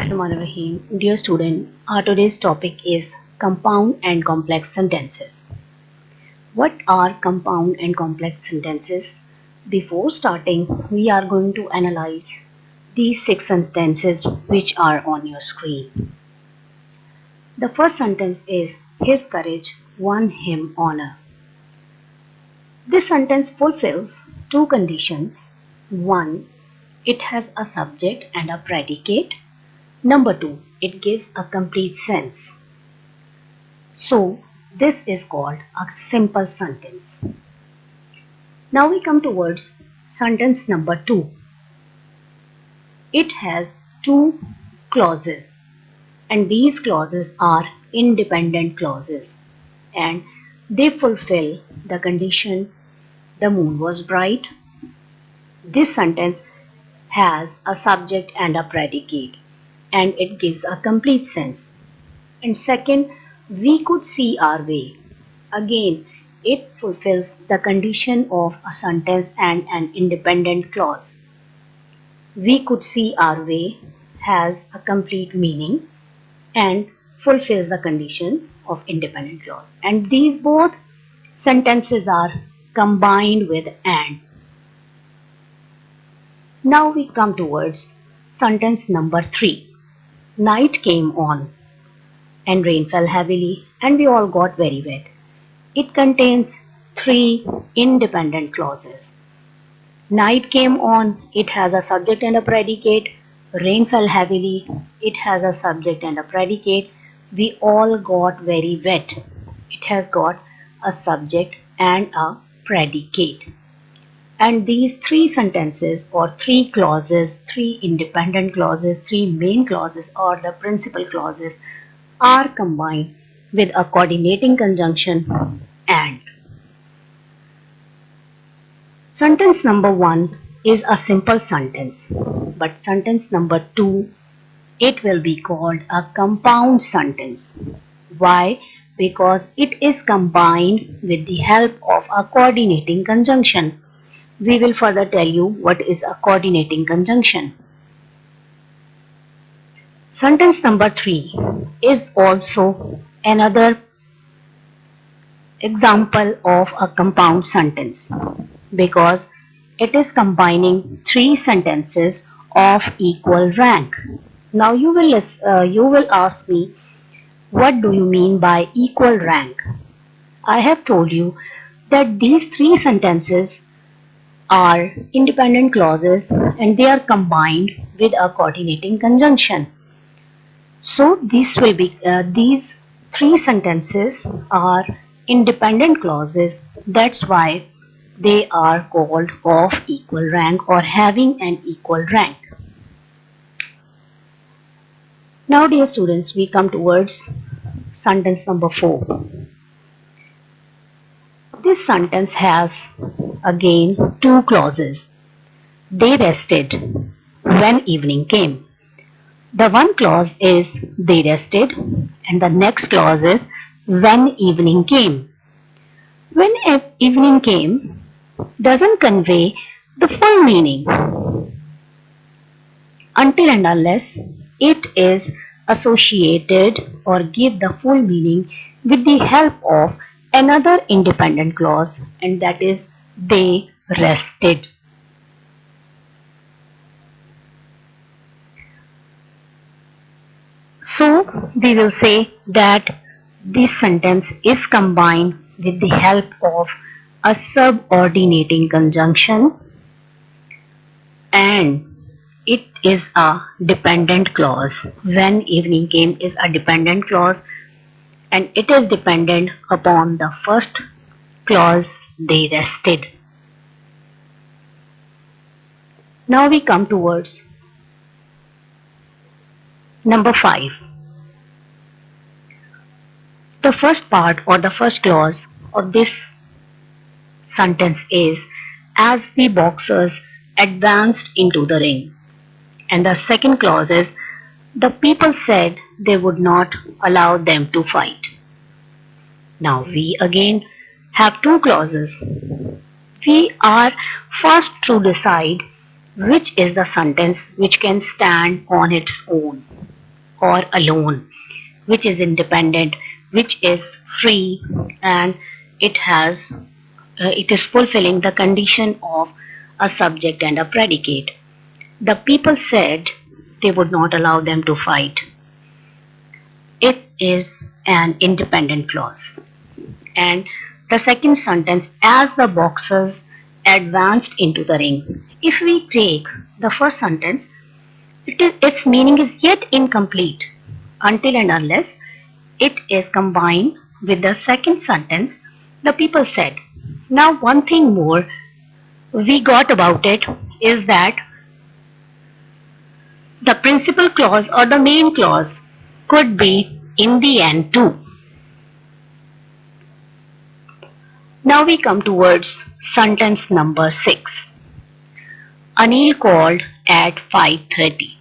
Bismillahirrahmanirrahim. Dear student, our today's topic is compound and complex sentences. What are compound and complex sentences? Before starting, we are going to analyze these 6 sentences which are on your screen. The first sentence is his courage won him honor. This sentence fulfills 2 conditions. 1. It has a subject and a predicate. Number 2, it gives a complete sense. So, this is called a simple sentence. Now we come towards sentence number 2. It has 2 clauses, and these clauses are independent clauses, and they fulfill the condition the moon was bright. This sentence has a subject and a predicate, and it gives a complete sense. And second, we could see our way. Again, it fulfills the condition of a sentence and an independent clause. We could see our way has a complete meaning and fulfills the condition of independent clause. And these both sentences are combined with and. Now we come towards sentence number 3. Night came on and rain fell heavily and we all got very wet. It contains 3 independent clauses. Night came on, it has a subject and a predicate. Rain fell heavily, it has a subject and a predicate. We all got very wet. It has got a subject and a predicate. And these 3 sentences or 3 clauses, 3 independent clauses, 3 main clauses or the principal clauses are combined with a coordinating conjunction and. Sentence number 1 is a simple sentence, but sentence number 2, it will be called a compound sentence. Why? Because it is combined with the help of a coordinating conjunction. We will further tell you what is a coordinating conjunction. Sentence number 3 is also another example of a compound sentence because it is combining 3 sentences of equal rank. Now you will ask me, what do you mean by equal rank? I have told you that these 3 sentences are independent clauses and they are combined with a coordinating conjunction. So these 3 sentences are independent clauses. That's why they are called of equal rank or having an equal rank. Now dear students, we come towards sentence number 4. This sentence has again 2 clauses. They rested when evening came. The one clause is they rested and the next clause is when evening came. When evening came doesn't convey the full meaning until and unless it is associated or give the full meaning with the help of another independent clause, and that is they rested. So we will say that this sentence is combined with the help of a subordinating conjunction and it is a dependent clause. When evening came is a dependent clause and it is dependent upon the first clause they rested. Now we come towards number 5. The first part or the first clause of this sentence is as the boxers advanced into the ring, and the second clause is the people said they would not allow them to fight. Now we again have 2 clauses. We are first to decide which is the sentence which can stand on its own. or alone, which is independent, which is free, and it is fulfilling the condition of a subject and a predicate. The people said they would not allow them to fight. It is an independent clause. And the second sentence, as the boxers advanced into the ring. If we take the first sentence, its meaning is yet incomplete until and unless it is combined with the second sentence, the people said. Now, one thing more we got about it is that the principal clause or the main clause could be in the end too. Now we come towards sentence number 6. Anil called at 5:30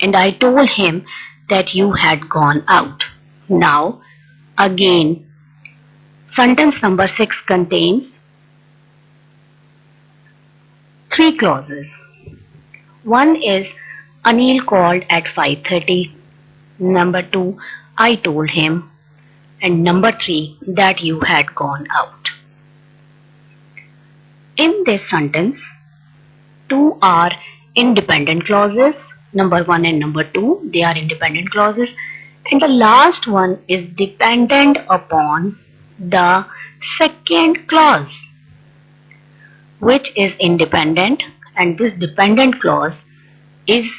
and I told him that you had gone out. Now, again, sentence number 6 contains three clauses. One is Anil called at 5:30. Number 2, I told him. And number 3, that you had gone out. In this sentence, two are independent clauses. Number 1 and number 2, they are independent clauses. And the last one is dependent upon the second clause, which is independent, and this dependent clause is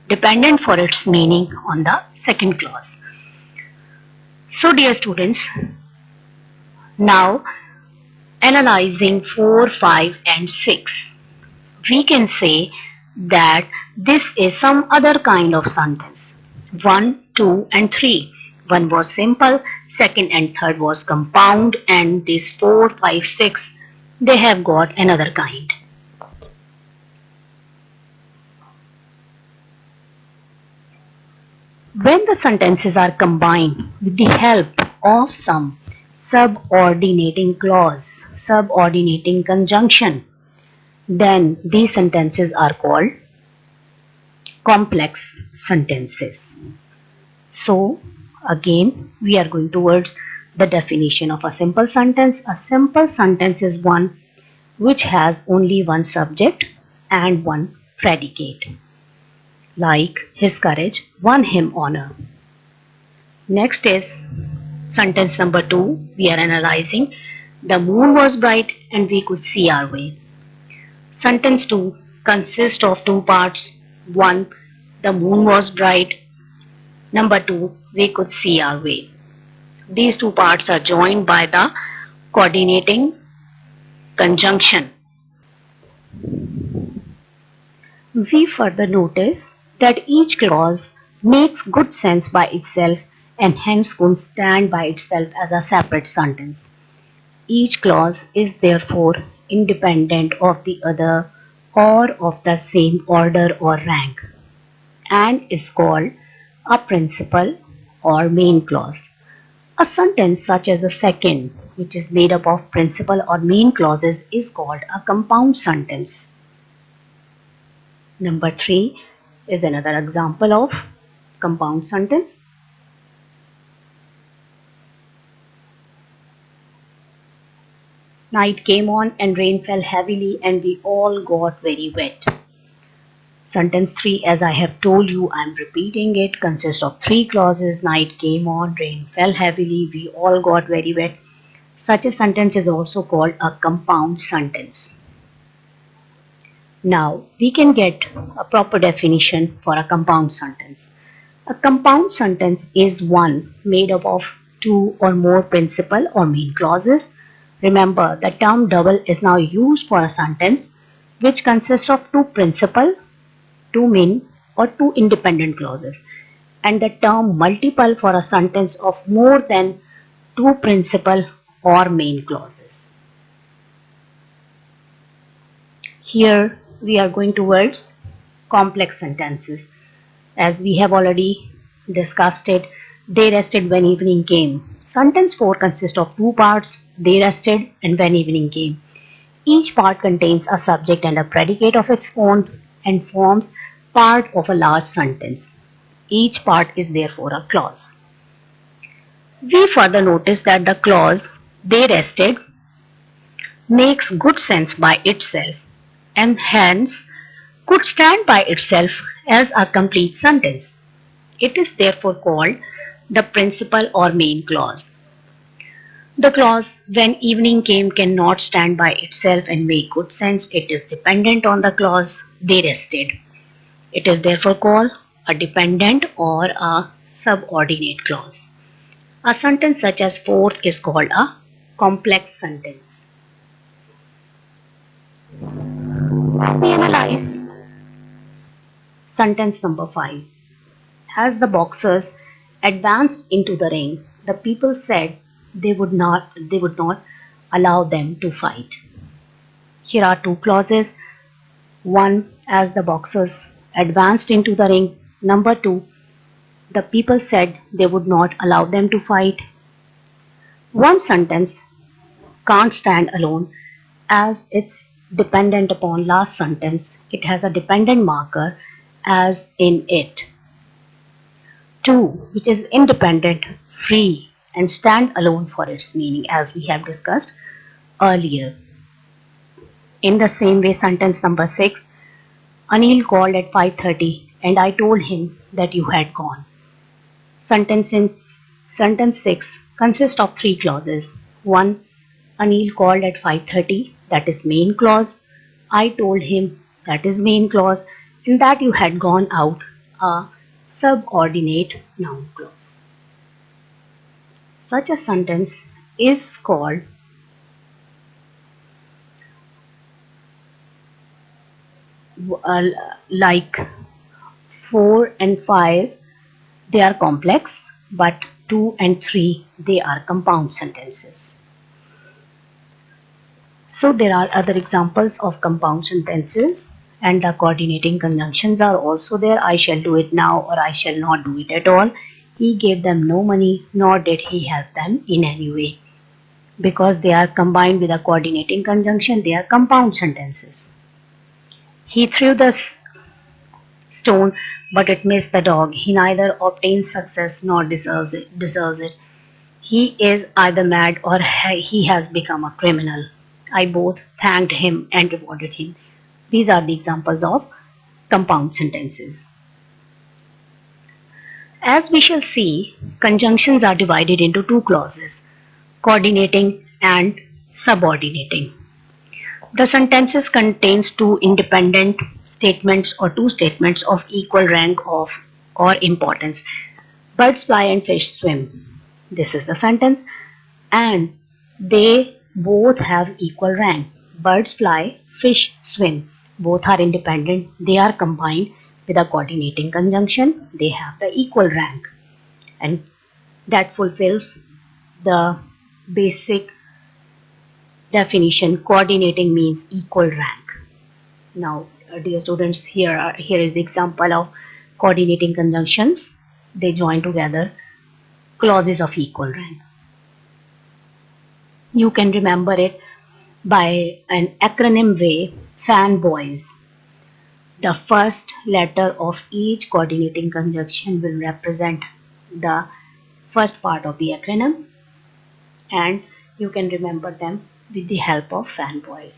dependent for its meaning on the second clause. So dear students, now analyzing 4, 5 and 6, we can say that this is some other kind of sentence. 1, 2 and 3. One was simple, second and third was compound, and these 4, 5, 6, they have got another kind. When the sentences are combined with the help of some subordinating clause, subordinating conjunction, then these sentences are called complex sentences. So again, we are going towards the definition of a simple sentence. A simple sentence is one which has only one subject and one predicate. Like his courage won him honor. Next is sentence number 2. We are analyzing. The moon was bright and we could see our way. Sentence 2 consists of two parts. 1. The moon was bright. Number 2. We could see our way. These two parts are joined by the coordinating conjunction. We further notice that each clause makes good sense by itself and hence could stand by itself as a separate sentence. Each clause is therefore independent of the other or of the same order or rank and is called a principal or main clause. A sentence such as the second, which is made up of principal or main clauses, is called a compound sentence. Number 3 is another example of compound sentence. Night came on and rain fell heavily and we all got very wet. Sentence 3, as I have told you, I am repeating it, consists of three clauses. Night came on, rain fell heavily, we all got very wet. Such a sentence is also called a compound sentence. Now, we can get a proper definition for a compound sentence. A compound sentence is one made up of two or more principal or main clauses. Remember, the term double is now used for a sentence which consists of two principal, two main or two independent clauses, and the term multiple for a sentence of more than two principal or main clauses. Here we are going towards complex sentences. As we have already discussed it, they rested when evening came. Sentence 4 consists of two parts, they rested and when evening came. Each part contains a subject and a predicate of its own and forms part of a large sentence. Each part is therefore a clause. We further notice that the clause "they rested" makes good sense by itself and hence could stand by itself as a complete sentence. It is therefore called the principal or main clause. The clause "when evening came" cannot stand by itself and make good sense. It is dependent on the clause "they rested." It is therefore called a dependent or a subordinate clause. A sentence such as "fourth" is called a complex sentence. We analyze sentence number 5. As the boxers advanced into the ring, the people said they would not allow them to fight. Here are two clauses. One, as the boxers advanced into the ring. Number two, the people said they would not allow them to fight. One sentence can't stand alone as it's dependent upon last sentence. It has a dependent marker as in it. Two, which is independent, free, and stand alone for its meaning as we have discussed earlier. In the same way, sentence number 6, Anil called at 5:30 and I told him that you had gone. Sentence 6 consists of three clauses. 1. Anil called at 5:30, that is main clause. I told him, that is main clause. And that you had gone out, a subordinate noun clause. Such a sentence is called uh, like 4 and 5, they are complex, but 2 and 3, they are compound sentences. So there are other examples of compound sentences and the coordinating conjunctions are also there. I shall do it now or I shall not do it at all. He gave them no money nor did he help them in any way. Because they are combined with a coordinating conjunction, they are compound sentences. He threw the stone, but it missed the dog. He neither obtains success nor deserves it. He is either mad or he has become a criminal. I both thanked him and rewarded him. These are the examples of compound sentences. As we shall see, conjunctions are divided into two clauses, coordinating and subordinating. The sentences contains two independent statements or two statements of equal rank of or importance. Birds fly and fish swim. This is the sentence and they both have equal rank. Birds fly, fish swim. Both are independent. They are combined with a coordinating conjunction. They have the equal rank and that fulfills the basic definition. Coordinating means equal rank. Now, dear students, here is the example of coordinating conjunctions. They join together clauses of equal rank. You can remember it by an acronym way, fanboys. The first letter of each coordinating conjunction will represent the first part of the acronym and you can remember them with the help of fanboys.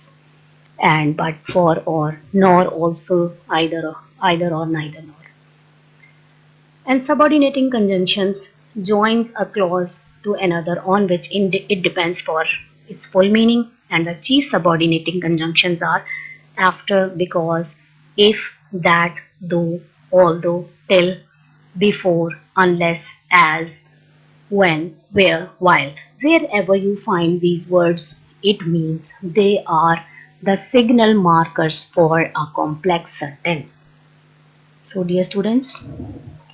And but, for, or, nor, also, either or, neither nor. And subordinating conjunctions joins a clause to another on which it depends for its full meaning, and the chief subordinating conjunctions are after, because, if, that, though, although, till, before, unless, as, when, where, while. Wherever you find these words, it means they are the signal markers for a complex sentence. So, dear students,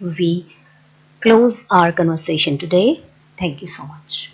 we close our conversation today. Thank you so much.